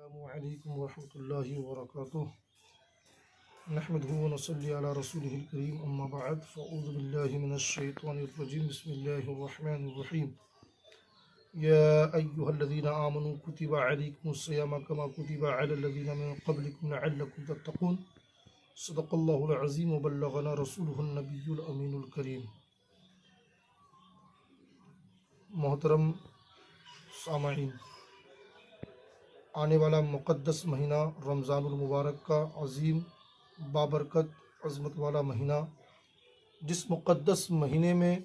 السلام علیکم ورحمۃ اللہ وبرکاتہ نحمده ونصلي على رسوله الكريم اما بعد فاعوذ بالله من الشیطان الرجیم بسم اللہ الرحمن الرحیم یا ایها الذین آمنوا کتب علیکم الصیام کما کتب علی الذین من قبلکم لعلکم تتقون صدق اللہ العظیم وبلغنا رسوله النبی الامین الکریم۔ محترم سامعین، آنے والا مقدس مہینہ رمضان المبارک کا عظیم بابرکت عظمت والا مہینہ، جس مقدس مہینے میں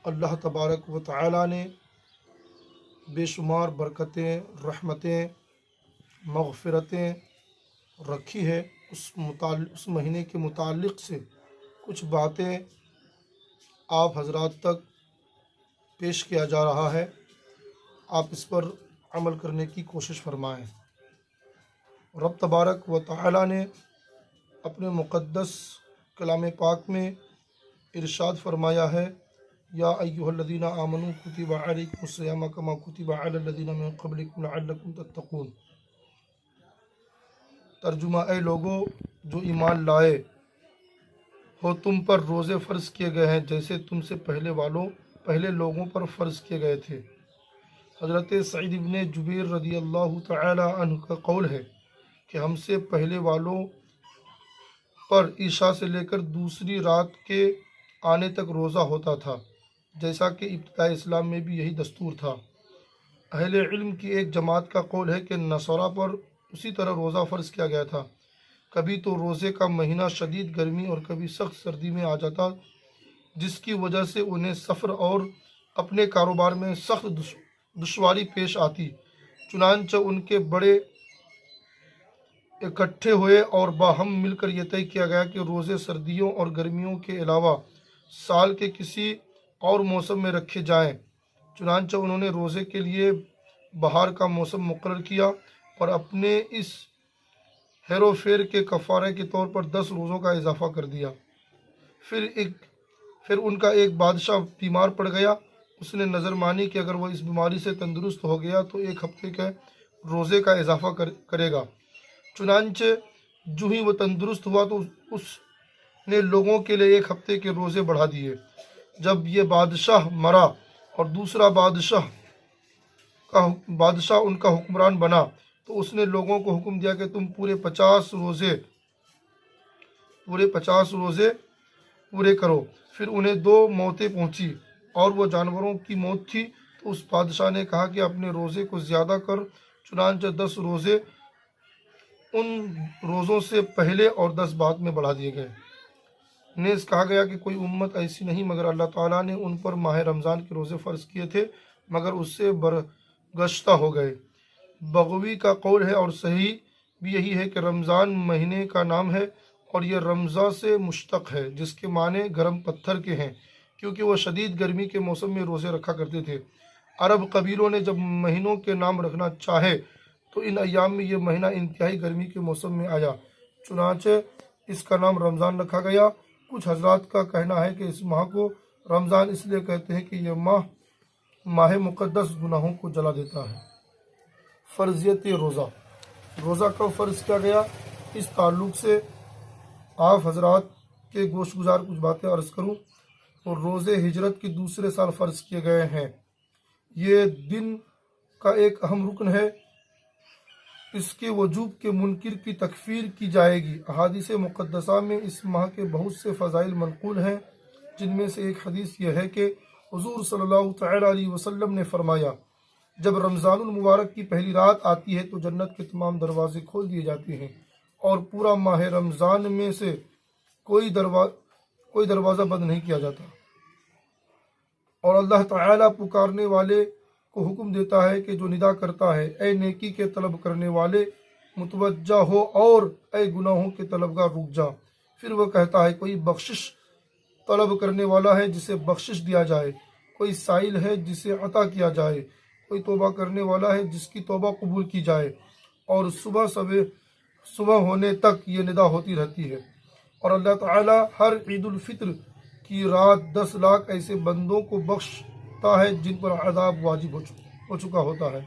اللہ تبارک و تعالی نے بے شمار برکتیں، رحمتیں، مغفرتیں رکھی ہے، اس مہینے کے متعلق سے کچھ باتیں آپ حضرات تک پیش کیا جا رہا ہے، آپ اس پر عمل کرنے کی کوشش فرمائیں۔ رب تبارک و تعالی نے اپنے مقدس کلام پاک میں ارشاد فرمایا ہے، یا ایھا الذین آمنوا کتب علیکم الصیام کما کتب علی الذین من قبلکم لعلکم تتقون۔ ترجمہ: اے لوگو جو ایمان لائے ہو، تم پر روزے فرض کیے گئے ہیں جیسے تم سے پہلے لوگوں پر فرض کیے گئے تھے۔ حضرت سعید ابن جبیر رضی اللہ تعالی عنہ کا قول ہے کہ ہم سے پہلے والوں پر عشاء سے لے کر دوسری رات کے آنے تک روزہ ہوتا تھا، جیسا کہ ابتدائی اسلام میں بھی یہی دستور تھا۔ اہل علم کی ایک جماعت کا قول ہے کہ نصارہ پر اسی طرح روزہ فرض کیا گیا تھا۔ کبھی تو روزے کا مہینہ شدید گرمی اور کبھی سخت سردی میں آ جاتا، جس کی وجہ سے انہیں سفر اور اپنے کاروبار میں سخت دشواری پیش آتی، چنانچہ ان کے بڑے اکٹھے ہوئے اور باہم مل کر یہ طے کیا گیا کہ روزے سردیوں اور گرمیوں کے علاوہ سال کے کسی اور موسم میں رکھے جائیں۔ چنانچہ انہوں نے روزے کے لیے بہار کا موسم مقرر کیا اور اپنے اس ہیرو پھیر کے کفارے کے طور پر 10 روزوں کا اضافہ کر دیا۔ پھر ان کا ایک بادشاہ بیمار پڑ گیا۔ اس نے نظر مانی کہ اگر وہ اس بیماری سے تندرست ہو گیا تو 1 ہفتے کے روزے کا اضافہ کرے گا۔ چنانچہ جو ہی وہ تندرست ہوا تو اس نے لوگوں کے لیے 1 ہفتے کے روزے بڑھا دیے۔ جب یہ بادشاہ مرا اور دوسرا بادشاہ ان کا حکمران بنا تو اس نے لوگوں کو حکم دیا کہ تم پورے 50 روزے پورے کرو۔ پھر انہیں 2 موتیں پہنچی اور وہ جانوروں کی موت تھی، تو اس بادشاہ نے کہا کہ اپنے روزے کو زیادہ کر۔ چنانچہ 10 روزے ان روزوں سے پہلے اور 10 بعد میں بڑھا دیے گئے۔ نیز کہا گیا کہ کوئی امت ایسی نہیں مگر اللہ تعالیٰ نے ان پر ماہ رمضان کے روزے فرض کیے تھے، مگر اس سے برگشتہ ہو گئے۔ بغوی کا قول ہے اور صحیح بھی یہی ہے کہ رمضان مہینے کا نام ہے اور یہ رمضہ سے مشتق ہے، جس کے معنی گرم پتھر کے ہیں، کیونکہ وہ شدید گرمی کے موسم میں روزے رکھا کرتے تھے۔ عرب قبیلوں نے جب مہینوں کے نام رکھنا چاہے تو ان ایام میں یہ مہینہ انتہائی گرمی کے موسم میں آیا، چنانچہ اس کا نام رمضان رکھا گیا۔ کچھ حضرات کا کہنا ہے کہ اس ماہ کو رمضان اس لیے کہتے ہیں کہ یہ ماہ مقدس گناہوں کو جلا دیتا ہے۔ فرضیت روزہ کب فرض کیا گیا، اس تعلق سے آپ حضرات کے گوش گزار کچھ باتیں عرض کروں۔ اور روزے ہجرت کے دوسرے سال فرض کیے گئے ہیں۔ یہ دن کا ایک اہم رکن ہے، اس کے وجوب کے منکر کی تکفیر کی جائے گی۔ احادیث مقدسہ میں اس ماہ کے بہت سے فضائل منقول ہیں، جن میں سے ایک حدیث یہ ہے کہ حضور صلی اللہ تعالی علیہ وسلم نے فرمایا، جب رمضان المبارک کی پہلی رات آتی ہے تو جنت کے تمام دروازے کھول دیے جاتے ہیں اور پورا ماہ رمضان میں سے کوئی دروازہ بند نہیں کیا جاتا، اور اللہ تعالیٰ پکارنے والے کو حکم دیتا ہے کہ جو ندا کرتا ہے، اے نیکی کے طلب کرنے والے متوجہ ہو اور اے گناہوں کے طلبگار رک جا۔ پھر وہ کہتا ہے، کوئی بخشش طلب کرنے والا ہے جسے بخشش دیا جائے، کوئی سائل ہے جسے عطا کیا جائے، کوئی توبہ کرنے والا ہے جس کی توبہ قبول کی جائے۔ اور صبح ہونے تک یہ ندا ہوتی رہتی ہے، اور اللہ تعالیٰ ہر عید الفطر کی رات 10 لاکھ ایسے بندوں کو بخشتا ہے جن پر عذاب واجب ہو چکا ہوتا ہے۔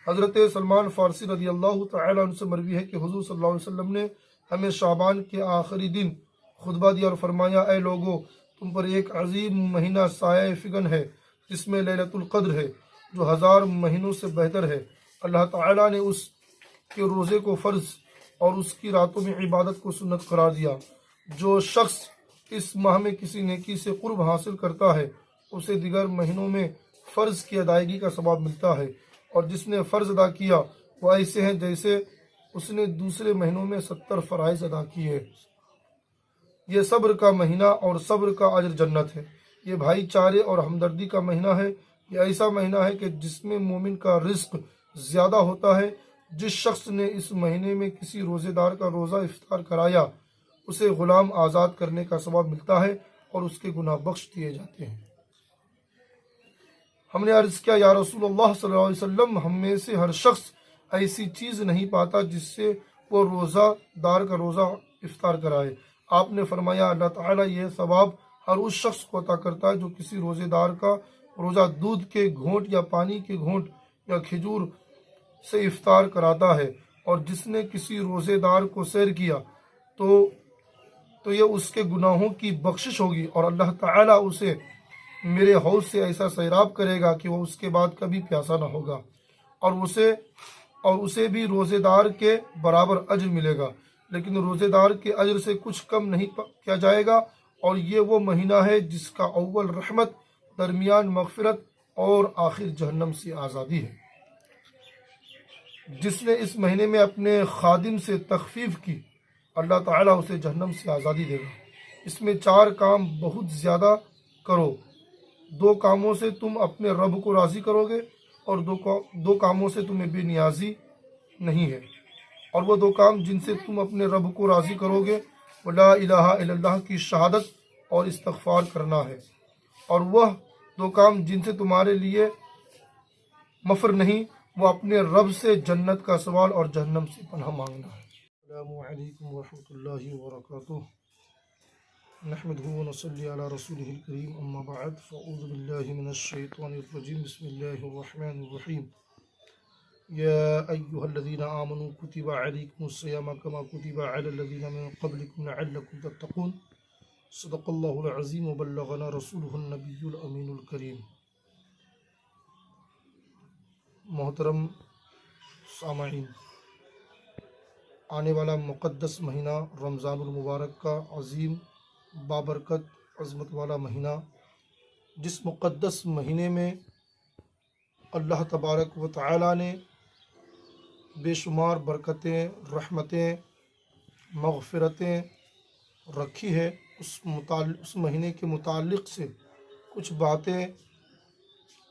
حضرت سلمان فارسی رضی اللہ تعالیٰ عنہ سے مروی ہے کہ حضور صلی اللہ علیہ وسلم نے ہمیں شعبان کے آخری دن خطبہ دیا اور فرمایا، اے لوگو، تم پر ایک عظیم مہینہ سایہ فگن ہے جس میں لیلۃ القدر ہے، جو 1000 مہینوں سے بہتر ہے۔ اللہ تعالیٰ نے اس کے روزے کو فرض اور اس کی راتوں میں عبادت کو سنت قرار دیا۔ جو شخص اس ماہ میں کسی نیکی سے قرب حاصل کرتا ہے اسے دیگر مہینوں میں فرض کی ادائیگی کا ثواب ملتا ہے، اور جس نے فرض ادا کیا وہ ایسے ہیں جیسے اس نے دوسرے مہینوں میں 70 فرائض ادا کیے۔ یہ صبر کا مہینہ اور صبر کا اجر جنت ہے۔ یہ بھائی چارے اور ہمدردی کا مہینہ ہے۔ یہ ایسا مہینہ ہے کہ جس میں مومن کا رزق زیادہ ہوتا ہے۔ جس شخص نے اس مہینے میں کسی روزے دار کا روزہ افطار کرایا اسے غلام آزاد کرنے کا ثواب ملتا ہے اور اس کے گناہ بخش دیے جاتے ہیں۔ ہم نے عرض کیا، یا رسول اللہ صلی اللہ علیہ وسلم، ہم میں سے ہر شخص ایسی چیز نہیں پاتا جس سے وہ روزہ دار کا روزہ افطار کرائے۔ آپ نے فرمایا، اللہ تعالیٰ یہ ثواب ہر اس شخص کو عطا کرتا ہے جو کسی روزے دار کا روزہ دودھ کے گھونٹ یا پانی کے گھونٹ یا کھجور سے افطار کراتا ہے، اور جس نے کسی روزے دار کو سیر کیا تو یہ اس کے گناہوں کی بخشش ہوگی، اور اللہ تعالیٰ اسے میرے حوض سے ایسا سیراب کرے گا کہ وہ اس کے بعد کبھی پیاسا نہ ہوگا، اور اسے بھی روزے دار کے برابر اجر ملے گا، لیکن روزے دار کے اجر سے کچھ کم نہیں کیا جائے گا۔ اور یہ وہ مہینہ ہے جس کا اول رحمت، درمیان مغفرت اور آخر جہنم سے آزادی ہے۔ جس نے اس مہینے میں اپنے خادم سے تخفیف کی اللہ تعالیٰ اسے جہنم سے آزادی دے گا۔ اس میں 4 کام بہت زیادہ کرو۔ 2 کاموں سے تم اپنے رب کو راضی کرو گے، اور 2 کاموں سے تمہیں بے نیازی نہیں ہے۔ اور وہ 2 کام جن سے تم اپنے رب کو راضی کرو گے وہ لا الہ الا اللہ کی شہادت اور استغفار کرنا ہے، اور وہ 2 کام جن سے تمہارے لیے مفر نہیں، وہ اپنے رب سے جنت کا سوال اور جہنم سے پناہ مانگنا ہے۔ السلام علیکم ورحمۃ اللہ وبرکاتہ۔ نحمده ونصلي على رسوله الكريم، اما بعد، فاعوذ بالله من الشيطان الرجيم، بسم الله الرحمن الرحيم۔ يا ايها الذين آمنوا كتب عليكم الصيام كما كتب على الذين من قبلكم لعلكم تتقون۔ صدق الله العظيم وبلغنا رسوله النبي الامين الكريم۔ محترم سامعین، آنے والا مقدس مہینہ رمضان المبارک کا عظیم بابرکت عظمت والا مہینہ، جس مقدس مہینے میں اللہ تبارک و تعالی نے بے شمار برکتیں، رحمتیں، مغفرتیں رکھی ہے، اس مہینے کے متعلق سے کچھ باتیں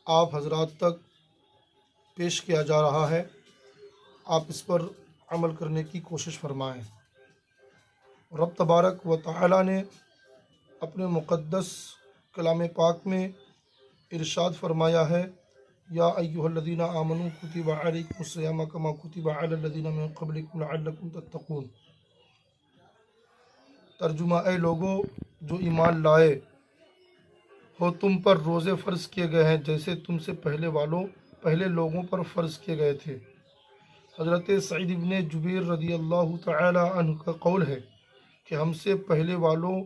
آپ حضرات تک پیش کیا جا رہا ہے۔ آپ اس پر عمل کرنے کی کوشش فرمائیں۔ رب تبارک و تعالی نے اپنے مقدس کلام پاک میں ارشاد فرمایا ہے، یا ایھا الذین آمنوا کتب علیکم الصیام کما کتب علی الذین من قبلکم لعلکم تتقون۔ ترجمہ، اے لوگو جو ایمان لائے ہو، تم پر روزے فرض کیے گئے ہیں جیسے تم سے پہلے لوگوں پر فرض کیے گئے تھے۔ حضرت سعید بن جبیر رضی اللہ تعالی عنہ کا قول ہے کہ ہم سے پہلے والوں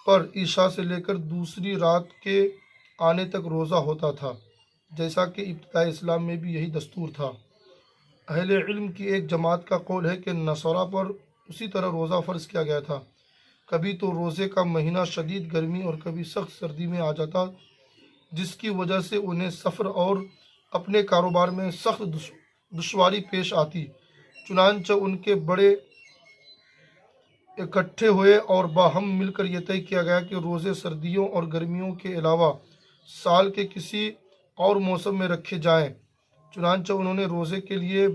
پر عشاء سے لے کر دوسری رات کے آنے تک روزہ ہوتا تھا، جیسا کہ ابتداء اسلام میں بھی یہی دستور تھا۔ اہل علم کی ایک جماعت کا قول ہے کہ نصارہ پر اسی طرح روزہ فرض کیا گیا تھا۔ کبھی تو روزے کا مہینہ شدید گرمی اور کبھی سخت سردی میں آ جاتا، جس کی وجہ سے انہیں سفر اور اپنے کاروبار میں سخت دشواری پیش آتی۔ چنانچہ ان کے بڑے اکٹھے ہوئے اور باہم مل کر یہ طے کیا گیا کہ روزے سردیوں اور گرمیوں کے علاوہ سال کے کسی اور موسم میں رکھے جائیں۔ چنانچہ انہوں نے روزے کے لیے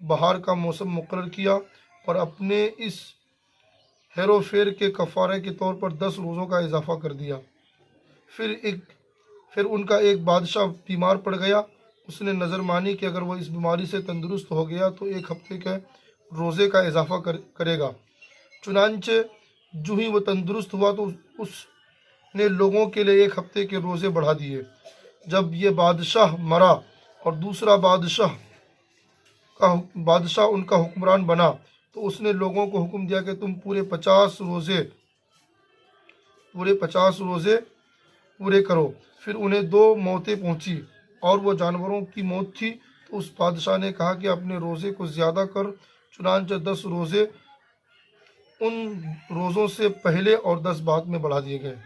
بہار کا موسم مقرر کیا اور اپنے اس ہیرو پھیر کے کفارے کے طور پر 10 روزوں کا اضافہ کر دیا۔ پھر ان کا ایک بادشاہ بیمار پڑ گیا۔ اس نے نظر مانی کہ اگر وہ اس بیماری سے تندرست ہو گیا تو 1 ہفتے کے روزے کا اضافہ کرے گا۔ چنانچہ جو ہی وہ تندرست ہوا تو اس نے لوگوں کے لیے 1 ہفتے کے روزے بڑھا دیے۔ جب یہ بادشاہ مرا اور دوسرا بادشاہ ان کا حکمران بنا تو اس نے لوگوں کو حکم دیا کہ تم پورے 50 روزے پورے کرو۔ پھر انہیں 2 موتیں پہنچی اور وہ جانوروں کی موت تھی، تو اس بادشاہ نے کہا کہ اپنے روزے کو زیادہ کر، چنانچہ 10 روزے ان روزوں سے پہلے اور 10 بعد میں بڑھا دیے گئے۔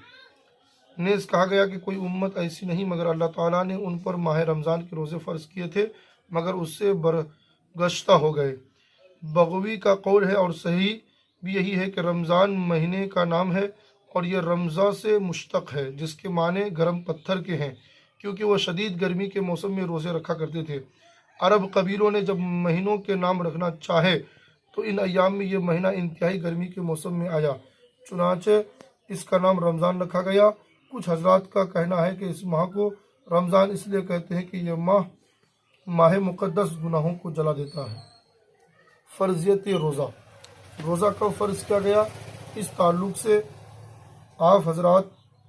نیز کہا گیا کہ کوئی امت ایسی نہیں مگر اللہ تعالیٰ نے ان پر ماہ رمضان کے روزے فرض کیے تھے مگر اس سے برگشتہ ہو گئے۔ بغوی کا قول ہے اور صحیح بھی یہی ہے کہ رمضان مہینے کا نام ہے اور یہ رمضاں سے مشتق ہے جس کے معنی گرم پتھر کے ہیں، کیونکہ وہ شدید گرمی کے موسم میں روزے رکھا کرتے تھے۔ عرب قبیلوں نے جب مہینوں کے نام رکھنا چاہے تو ان ایام میں یہ مہینہ انتہائی گرمی کے موسم میں آیا، چنانچہ اس کا نام رمضان رکھا گیا۔ کچھ حضرات کا کہنا ہے کہ اس ماہ کو رمضان اس لیے کہتے ہیں کہ یہ ماہ مقدس گناہوں کو جلا دیتا ہے۔ فرضیت روزہ کب فرض کیا گیا؟ اس تعلق سے آپ حضرات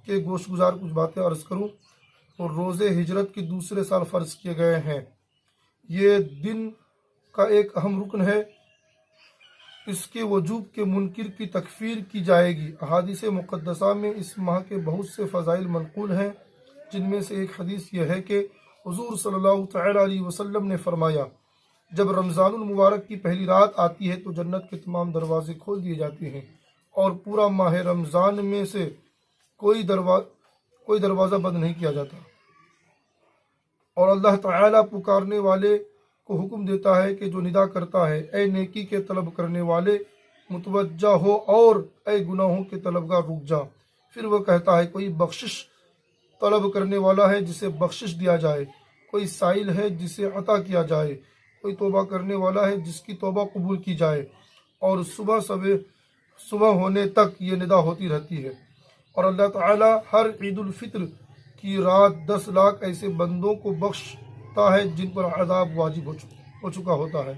کے گوش گزار کچھ باتیں عرض کروں تو روزے ہجرت کے دوسرے سال فرض کیے گئے ہیں۔ یہ دن کا ایک اہم رکن ہے، اس کے وجوب کے منکر کی تکفیر کی جائے گی۔ احادیث مقدسہ میں اس ماہ کے بہت سے فضائل منقول ہیں، جن میں سے ایک حدیث یہ ہے کہ حضور صلی اللہ تعالیٰ علیہ وسلم نے فرمایا، جب رمضان المبارک کی پہلی رات آتی ہے تو جنت کے تمام دروازے کھول دیے جاتے ہیں اور پورا ماہ رمضان میں سے کوئی دروازہ بند نہیں کیا جاتا، اور اللہ تعالیٰ پکارنے والے کو حکم دیتا ہے کہ جو ندا کرتا ہے، اے نیکی کے طلب کرنے والے متوجہ ہو اور اے گناہوں کے طلبگار رک جا۔ پھر وہ کہتا ہے کوئی بخشش طلب کرنے والا ہے جسے بخشش دیا جائے، کوئی سائل ہے جسے عطا کیا جائے، کوئی توبہ کرنے والا ہے جس کی توبہ قبول کی جائے، اور صبح ہونے تک یہ ندا ہوتی رہتی ہے۔ اور اللہ تعالیٰ ہر عید الفطر کی رات 10 لاکھ ایسے بندوں کو بخشتا ہے جن پر عذاب واجب ہو چکا ہوتا ہے۔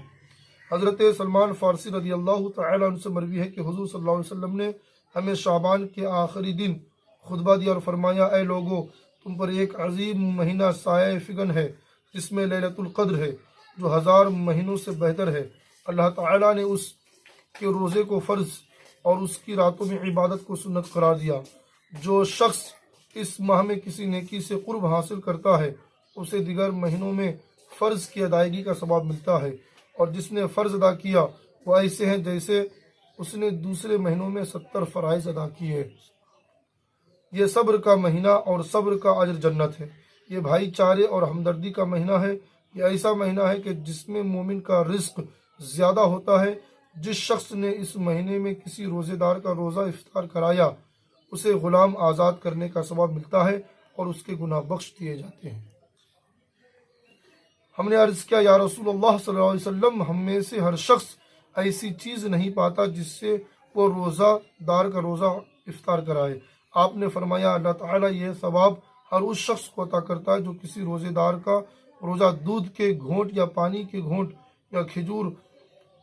حضرت سلمان فارسی رضی اللہ تعالیٰ عنہ سے مروی ہے کہ حضور صلی اللہ علیہ وسلم نے ہمیں شعبان کے آخری دن خطبہ دیا اور فرمایا، اے لوگو، تم پر ایک عظیم مہینہ سایہ فگن ہے جس میں لیلۃ القدر ہے جو 1000 مہینوں سے بہتر ہے۔ اللہ تعالیٰ نے اس کے روزے کو فرض اور اس کی راتوں میں عبادت کو سنت قرار دیا۔ جو شخص اس ماہ میں کسی نیکی سے قرب حاصل کرتا ہے اسے دیگر مہینوں میں فرض کی ادائیگی کا ثواب ملتا ہے، اور جس نے فرض ادا کیا وہ ایسے ہیں جیسے اس نے دوسرے مہینوں میں 70 فرائض ادا کیے۔ یہ صبر کا مہینہ اور صبر کا اجر جنت ہے۔ یہ بھائی چارے اور ہمدردی کا مہینہ ہے۔ یہ ایسا مہینہ ہے کہ جس میں مومن کا رزق زیادہ ہوتا ہے۔ جس شخص نے اس مہینے میں کسی روزے دار کا روزہ افطار کرایا اسے غلام آزاد کرنے کا ثواب ملتا ہے اور اس کے گناہ بخش دیے جاتے ہیں۔ ہم نے عرض کیا، یا رسول اللہ صلی اللہ علیہ وسلم، ہم میں سے ہر شخص ایسی چیز نہیں پاتا جس سے وہ روزہ دار کا روزہ افطار کرائے۔ آپ نے فرمایا، اللہ تعالیٰ یہ ثواب ہر اس شخص کو عطا کرتا ہے جو کسی روزے دار کا روزہ دودھ کے گھونٹ یا پانی کے گھونٹ یا کھجور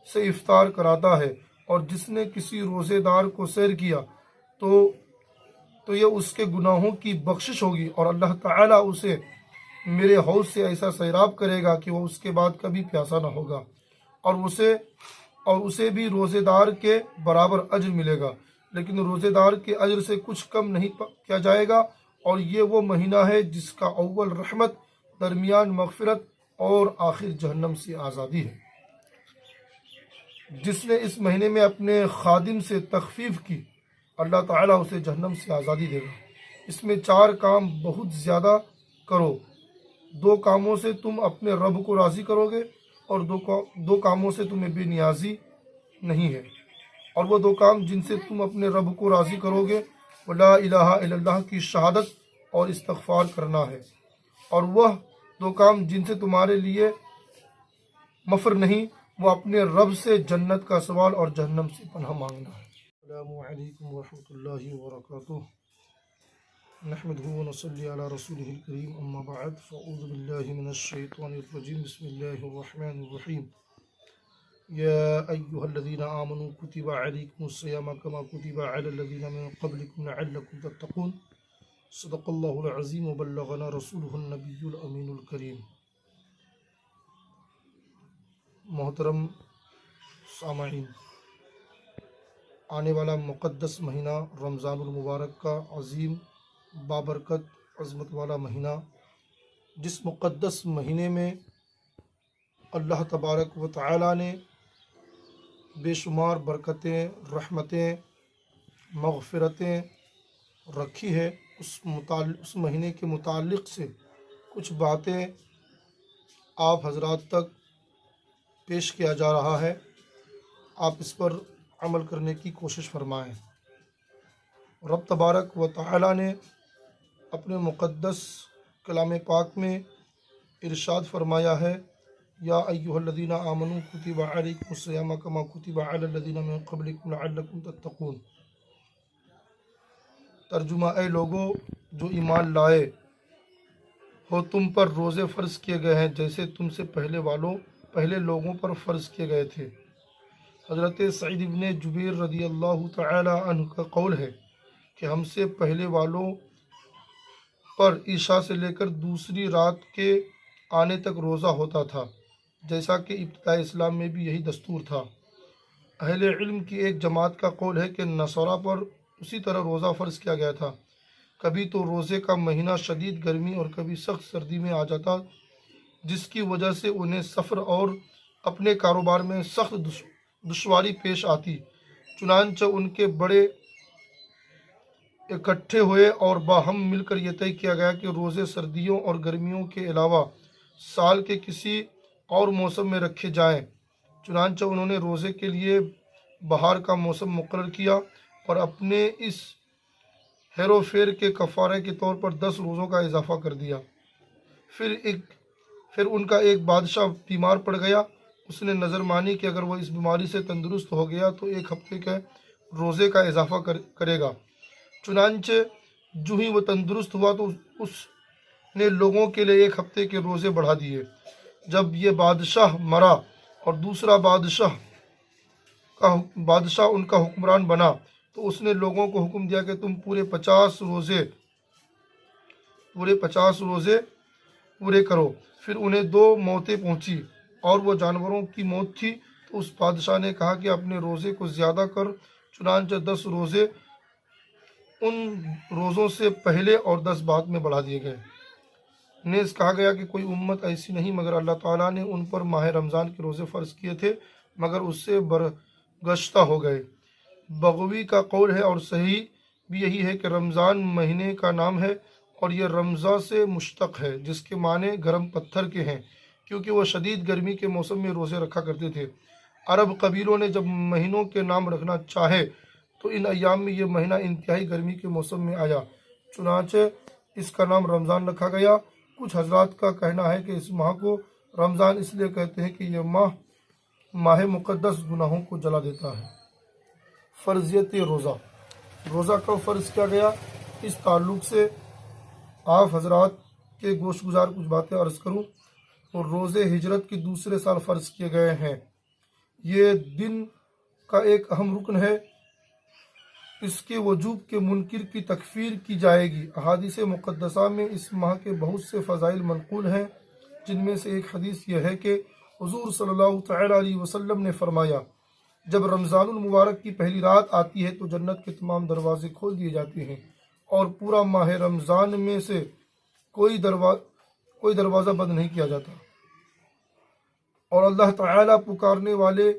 سے افطار کراتا ہے، اور جس نے کسی روزے دار کو سیر کیا تو یہ اس کے گناہوں کی بخشش ہوگی، اور اللہ تعالیٰ اسے میرے حوض سے ایسا سیراب کرے گا کہ وہ اس کے بعد کبھی پیاسا نہ ہوگا، اور اسے بھی روزے دار کے برابر اجر ملے گا، لیکن روزے دار کے اجر سے کچھ کم نہیں کیا جائے گا۔ اور یہ وہ مہینہ ہے جس کا اول رحمت، درمیان مغفرت اور آخر جہنم سے آزادی ہے۔ جس نے اس مہینے میں اپنے خادم سے تخفیف کی اللہ تعالیٰ اسے جہنم سے آزادی دے گا۔ اس میں 4 کام بہت زیادہ کرو۔ 2 کاموں سے تم اپنے رب کو راضی کرو گے، اور 2 کاموں سے تمہیں بے نیازی نہیں ہے۔ اور وہ 2 کام جن سے تم اپنے رب کو راضی کرو گے وہ لا الہ الا اللہ کی شہادت اور استغفار کرنا ہے، اور وہ 2 کام جن سے تمہارے لیے مفر نہیں وہ اپنے رب سے جنت کا سوال اور جہنم سے پناہ مانگنا ہے۔ السلام علیکم ورحمۃ اللہ وبرکاتہ۔ نحمده ونصلي على رسوله الكريم، أما بعد، فأعوذ بالله من الشيطان الرجيم، بسم الله الرحمن الرحيم۔ يا أيها الذين آمنوا كتب عليكم الصيام كما كتب على الذين من قبلكم لعلكم تتقون۔ صدق الله العظيم وبلغنا رسوله النبي الأمين الكريم۔ محترم سامعین، آنے والا مقدس مہینہ رمضان المبارک کا عظیم بابرکت عظمت والا مہینہ، جس مقدس مہینے میں اللہ تبارک و تعالی نے بے شمار برکتیں، رحمتیں، مغفرتیں رکھی ہے، اس مہینے کے متعلق سے کچھ باتیں آپ حضرات تک پیش کیا جا رہا ہے، آپ اس پر عمل کرنے کی کوشش فرمائیں۔ رب تبارک و تعالی نے اپنے مقدس کلام پاک میں ارشاد فرمایا ہے، یا ایھا الذین آمنوا کتب علیکم الصیام کما کتب علی الذین من قبلکم لعلکم تتقون۔ ترجمہ: اے لوگو جو ایمان لائے ہو، تم پر روزے فرض کیے گئے ہیں جیسے تم سے پہلے لوگوں پر فرض کیے گئے تھے۔ حضرت سعید ابن جبیر رضی اللہ تعالی عنہ کا قول ہے کہ ہم سے پہلے والوں پر عشاء سے لے کر دوسری رات کے آنے تک روزہ ہوتا تھا، جیسا کہ ابتدائی اسلام میں بھی یہی دستور تھا۔ اہل علم کی ایک جماعت کا قول ہے کہ نصارہ پر اسی طرح روزہ فرض کیا گیا تھا۔ کبھی تو روزے کا مہینہ شدید گرمی اور کبھی سخت سردی میں آ جاتا، جس کی وجہ سے انہیں سفر اور اپنے کاروبار میں سخت دشواری پیش آتی، چنانچہ ان کے بڑے اکٹھے ہوئے اور باہم مل کر یہ طے کیا گیا کہ روزے سردیوں اور گرمیوں کے علاوہ سال کے کسی اور موسم میں رکھے جائیں۔ چنانچہ انہوں نے روزے کے لیے بہار کا موسم مقرر کیا اور اپنے اس ہیرو پھیر کے کفارے کے طور پر 10 روزوں کا اضافہ کر دیا۔ پھر ان کا ایک بادشاہ بیمار پڑ گیا۔ اس نے نظر مانی کہ اگر وہ اس بیماری سے تندرست ہو گیا تو 1 ہفتے کے روزے کا اضافہ کرے گا۔ چنانچہ جو ہی وہ تندرست ہوا تو اس نے لوگوں کے لیے 1 ہفتے کے روزے بڑھا دیے۔ جب یہ بادشاہ مرا اور دوسرا بادشاہ ان کا حکمران بنا تو اس نے لوگوں کو حکم دیا کہ تم پورے 50 روزے پورے کرو۔ پھر انہیں 2 موتیں پہنچی اور وہ جانوروں کی موت تھی، تو اس بادشاہ نے کہا کہ اپنے روزے کو زیادہ کر، چنانچہ 10 روزے ان روزوں سے پہلے اور 10 بعد میں بڑھا دیے گئے۔ نیز کہا گیا کہ کوئی امت ایسی نہیں مگر اللہ تعالیٰ نے ان پر ماہ رمضان کے روزے فرض کیے تھے، مگر اس سے برگشتہ ہو گئے۔ بغوی کا قول ہے اور صحیح بھی یہی ہے کہ رمضان مہینے کا نام ہے اور یہ رمضہ سے مشتق ہے، جس کے معنی گرم پتھر کے ہیں، کیونکہ وہ شدید گرمی کے موسم میں روزے رکھا کرتے تھے۔ عرب قبیلوں نے جب مہینوں کے نام رکھنا چاہے تو ان ایام میں یہ مہینہ انتہائی گرمی کے موسم میں آیا، چنانچہ اس کا نام رمضان رکھا گیا۔ کچھ حضرات کا کہنا ہے کہ اس ماہ کو رمضان اس لیے کہتے ہیں کہ یہ ماہ مقدس گناہوں کو جلا دیتا ہے۔ فرضیت روزہ کب فرض کیا گیا؟ اس تعلق سے آپ حضرات کے گوش گزار کچھ باتیں عرض کروں تو روزے ہجرت کے دوسرے سال فرض کیے گئے ہیں۔ یہ دن کا ایک اہم رکن ہے، اس کے وجوب کے منکر کی تکفیر کی جائے گی۔ احادیث مقدسہ میں اس ماہ کے بہت سے فضائل منقول ہیں، جن میں سے ایک حدیث یہ ہے کہ حضور صلی اللہ تعالی علیہ وسلم نے فرمایا، جب رمضان المبارک کی پہلی رات آتی ہے تو جنت کے تمام دروازے کھول دیے جاتے ہیں اور پورا ماہ رمضان میں سے کوئی دروازہ بند نہیں کیا جاتا، اور اللہ تعالیٰ پکارنے والے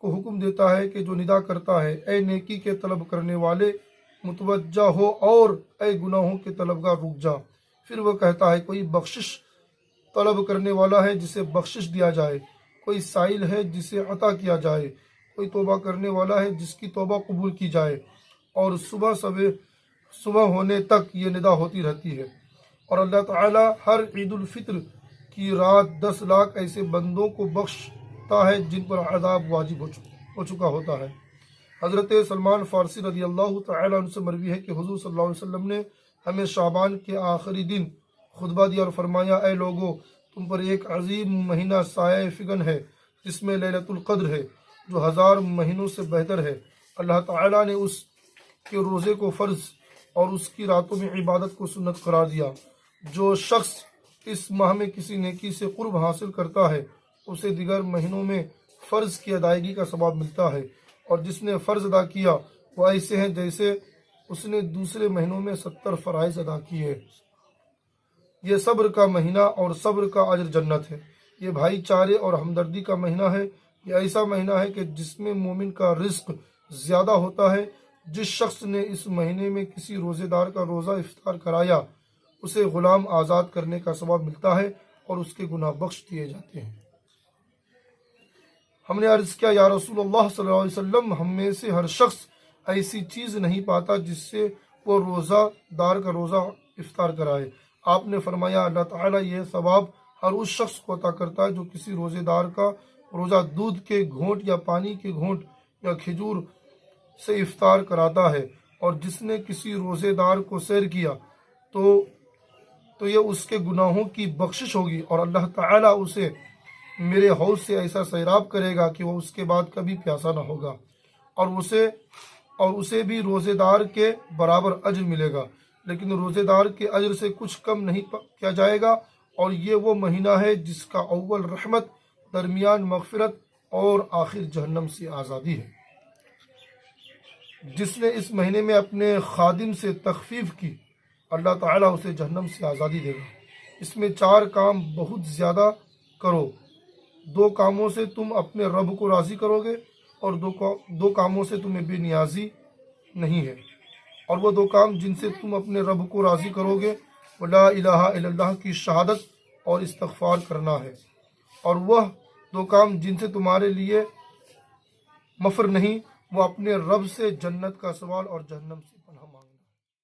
کو حکم دیتا ہے کہ جو ندا کرتا ہے، اے نیکی کے طلب کرنے والے متوجہ ہو، اور اے گناہوں کے طلبگار رک جا۔ پھر وہ کہتا ہے، کوئی بخشش طلب کرنے والا ہے جسے بخشش دیا جائے، کوئی سائل ہے جسے عطا کیا جائے، کوئی توبہ کرنے والا ہے جس کی توبہ قبول کی جائے، اور صبح ہونے تک یہ ندا ہوتی رہتی ہے۔ اور اللہ تعالیٰ ہر عید الفطر کی رات 10 لاکھ ایسے بندوں کو بخشتا ہے جن پر عذاب واجب ہو چکا ہوتا ہے۔ حضرت سلمان فارسی رضی اللہ تعالیٰ عنہ سے مروی ہے کہ حضور صلی اللہ علیہ وسلم نے ہمیں شعبان کے آخری دن خطبہ دیا اور فرمایا، اے لوگو، تم پر ایک عظیم مہینہ سایہ فگن ہے جس میں لیلۃ القدر ہے، جو 1000 مہینوں سے بہتر ہے۔ اللہ تعالیٰ نے اس کے روزے کو فرض اور اس کی راتوں میں عبادت کو سنت قرار دیا۔ جو شخص اس ماہ میں کسی نیکی سے قرب حاصل کرتا ہے، اسے دیگر مہینوں میں فرض کی ادائیگی کا ثواب ملتا ہے، اور جس نے فرض ادا کیا وہ ایسے ہیں جیسے اس نے دوسرے مہینوں میں 70 فرائض ادا کیے۔ یہ صبر کا مہینہ اور صبر کا اجر جنت ہے۔ یہ بھائی چارے اور ہمدردی کا مہینہ ہے۔ یہ ایسا مہینہ ہے کہ جس میں مومن کا رزق زیادہ ہوتا ہے۔ جس شخص نے اس مہینے میں کسی روزے دار کا روزہ افطار کرایا اسے غلام آزاد کرنے کا ثواب ملتا ہے اور اس کے گناہ بخش دیے جاتے ہیں۔ ہم نے عرض کیا یا رسول اللہ صلی اللہ علیہ وسلم، ہم میں سے ہر شخص ایسی چیز نہیں پاتا جس سے وہ روزہ دار کا روزہ افطار کرائے۔ آپ نے فرمایا اللہ تعالیٰ یہ ثواب ہر اس شخص کو عطا کرتا ہے جو کسی روزے دار کا روزہ دودھ کے گھونٹ یا پانی کے گھونٹ یا کھجور سے افطار کراتا ہے، اور جس نے کسی روزے دار کو سیر کیا تو یہ اس کے گناہوں کی بخشش ہوگی، اور اللہ تعالیٰ اسے میرے حوض سے ایسا سیراب کرے گا کہ وہ اس کے بعد کبھی پیاسا نہ ہوگا، اور اسے بھی روزے دار کے برابر اجر ملے گا، لیکن روزے دار کے اجر سے کچھ کم نہیں کیا جائے گا۔ اور یہ وہ مہینہ ہے جس کا اول رحمت، درمیان مغفرت اور آخر جہنم سے آزادی ہے۔ جس نے اس مہینے میں اپنے خادم سے تخفیف کی اللہ تعالیٰ اسے جہنم سے آزادی دے گا۔ اس میں 4 کام بہت زیادہ کرو۔ 2 کاموں سے تم اپنے رب کو راضی کرو گے، اور 2 کاموں سے تمہیں بے نیازی نہیں ہے، اور وہ 2 کام جن سے تم اپنے رب کو راضی کرو گے وہ لا الہ الا اللہ کی شہادت اور استغفار کرنا ہے، اور وہ 2 کام جن سے تمہارے لیے مفر نہیں، وہ اپنے رب سے جنت کا سوال اور جہنم سے